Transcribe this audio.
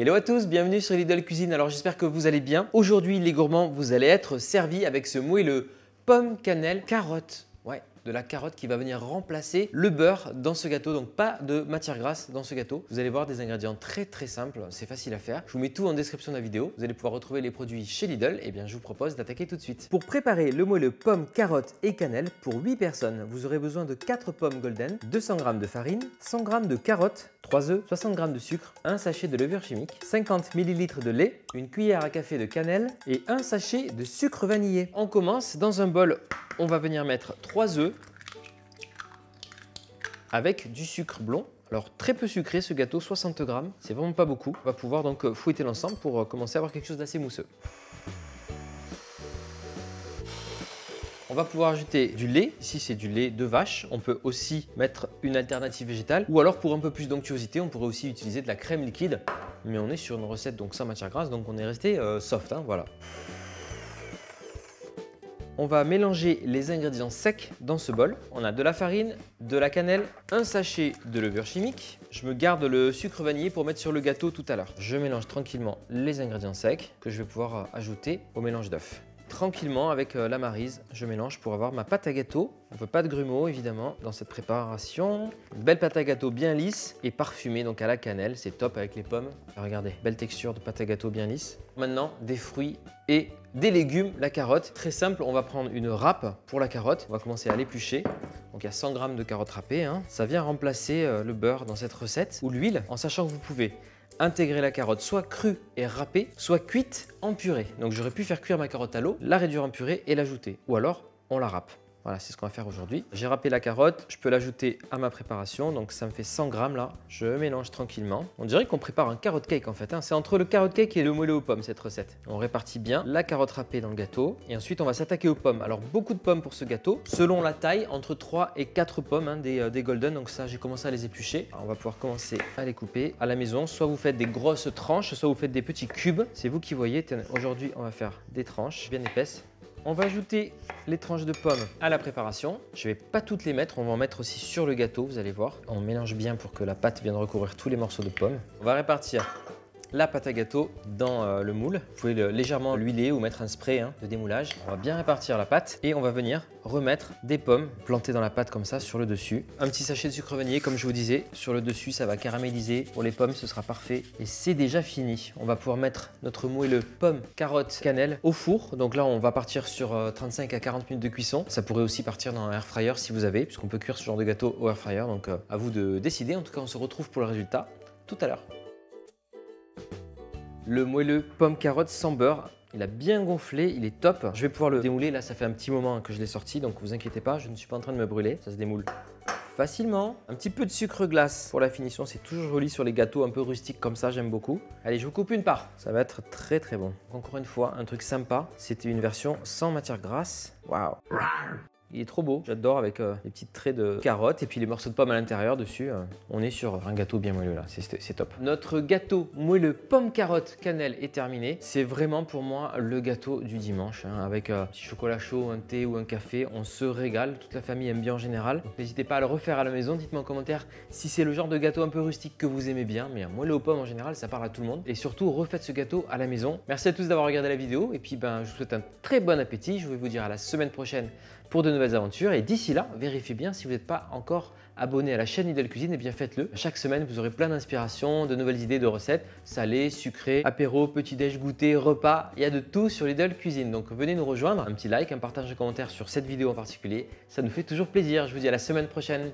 Hello à tous, bienvenue sur Lidl Cuisine. Alors j'espère que vous allez bien. Aujourd'hui les gourmands, vous allez être servis avec ce moelleux pomme, cannelle, carotte. Ouais, de la carotte qui va venir remplacer le beurre dans ce gâteau. Donc pas de matière grasse dans ce gâteau. Vous allez voir des ingrédients très simples, c'est facile à faire. Je vous mets tout en description de la vidéo. Vous allez pouvoir retrouver les produits chez Lidl. Et bien je vous propose d'attaquer tout de suite. Pour préparer le moelleux pomme, carotte et cannelle pour 8 personnes, vous aurez besoin de 4 pommes golden, 200 g de farine, 100 g de carottes, 3 œufs, 60 g de sucre, un sachet de levure chimique, 50 ml de lait, une cuillère à café de cannelle et un sachet de sucre vanillé. On commence dans un bol, on va venir mettre 3 œufs avec du sucre blond. Alors très peu sucré ce gâteau, 60 g, c'est vraiment pas beaucoup. On va pouvoir donc fouetter l'ensemble pour commencer à avoir quelque chose d'assez mousseux. On va pouvoir ajouter du lait, ici c'est du lait de vache. On peut aussi mettre une alternative végétale ou alors pour un peu plus d'onctuosité, on pourrait aussi utiliser de la crème liquide. Mais on est sur une recette donc sans matière grasse, donc on est resté soft, hein, voilà. On va mélanger les ingrédients secs dans ce bol. On a de la farine, de la cannelle, un sachet de levure chimique. Je me garde le sucre vanillé pour mettre sur le gâteau tout à l'heure. Je mélange tranquillement les ingrédients secs que je vais pouvoir ajouter au mélange d'œufs. Tranquillement avec la maryse, je mélange pour avoir ma pâte à gâteau. On ne veut pas de grumeaux évidemment dans cette préparation. Une belle pâte à gâteau bien lisse et parfumée donc à la cannelle, c'est top avec les pommes. Regardez, belle texture de pâte à gâteau bien lisse. Maintenant des fruits et des légumes, la carotte. Très simple, on va prendre une râpe pour la carotte. On va commencer à l'éplucher. Donc il y a 100 g de carottes râpées. Ça vient remplacer le beurre dans cette recette ou l'huile en sachant que vous pouvez intégrer la carotte soit crue et râpée, soit cuite en purée. Donc j'aurais pu faire cuire ma carotte à l'eau, la réduire en purée et l'ajouter. Ou alors on la râpe. Voilà, c'est ce qu'on va faire aujourd'hui. J'ai râpé la carotte, je peux l'ajouter à ma préparation. Donc ça me fait 100 g là. Je mélange tranquillement. On dirait qu'on prépare un carrot cake en fait. C'est entre le carrot cake et le moelleux aux pommes cette recette. On répartit bien la carotte râpée dans le gâteau. Et ensuite on va s'attaquer aux pommes. Alors beaucoup de pommes pour ce gâteau. Selon la taille, entre 3 et 4 pommes des golden. Donc ça, j'ai commencé à les éplucher. Alors, on va pouvoir commencer à les couper à la maison. Soit vous faites des grosses tranches, soit vous faites des petits cubes. C'est vous qui voyez. Aujourd'hui, on va faire des tranches bien épaisses. On va ajouter les tranches de pommes à la préparation. Je ne vais pas toutes les mettre, on va en mettre aussi sur le gâteau, vous allez voir. On mélange bien pour que la pâte vienne recouvrir tous les morceaux de pommes. On va répartir la pâte à gâteau dans le moule. Vous pouvez légèrement l'huiler ou mettre un spray de démoulage. On va bien répartir la pâte et on va venir remettre des pommes plantées dans la pâte comme ça sur le dessus. Un petit sachet de sucre vanillé comme je vous disais sur le dessus, ça va caraméliser. Pour les pommes, ce sera parfait et c'est déjà fini. On va pouvoir mettre notre moelleux pomme, carotte, cannelle au four. Donc là, on va partir sur 35 à 40 minutes de cuisson. Ça pourrait aussi partir dans un air fryer si vous avez, puisqu'on peut cuire ce genre de gâteau au air fryer. Donc à vous de décider. En tout cas, on se retrouve pour le résultat tout à l'heure. Le moelleux pomme carotte sans beurre, il a bien gonflé, il est top. Je vais pouvoir le démouler, là ça fait un petit moment que je l'ai sorti, donc vous inquiétez pas, je ne suis pas en train de me brûler, ça se démoule facilement. Un petit peu de sucre glace pour la finition, c'est toujours joli sur les gâteaux un peu rustiques comme ça, j'aime beaucoup. Allez, je vous coupe une part, ça va être très bon. Encore une fois, un truc sympa, c'était une version sans matière grasse. Waouh! Il est trop beau, j'adore avec les petites traits de carottes et puis les morceaux de pommes à l'intérieur dessus. On est sur un gâteau bien moelleux là, c'est top. Notre gâteau moelleux pomme carotte cannelle est terminé. C'est vraiment pour moi le gâteau du dimanche avec un petit chocolat chaud, un thé ou un café. On se régale, toute la famille aime bien en général. N'hésitez pas à le refaire à la maison, dites-moi en commentaire si c'est le genre de gâteau un peu rustique que vous aimez bien. Mais un moelleux aux pommes en général, ça parle à tout le monde. Et surtout, refaites ce gâteau à la maison. Merci à tous d'avoir regardé la vidéo et puis je vous souhaite un très bon appétit. Je vais vous dire à la semaine prochaine pour de nouvelles aventures et d'ici là, vérifiez bien si vous n'êtes pas encore abonné à la chaîne Lidl Cuisine, et bien faites-le. Chaque semaine, vous aurez plein d'inspirations, de nouvelles idées de recettes, salées, sucrées, apéro, petit-déj, goûter, repas, il y a de tout sur Lidl Cuisine. Donc venez nous rejoindre, un petit like, un partage de commentaire sur cette vidéo en particulier, ça nous fait toujours plaisir. Je vous dis à la semaine prochaine.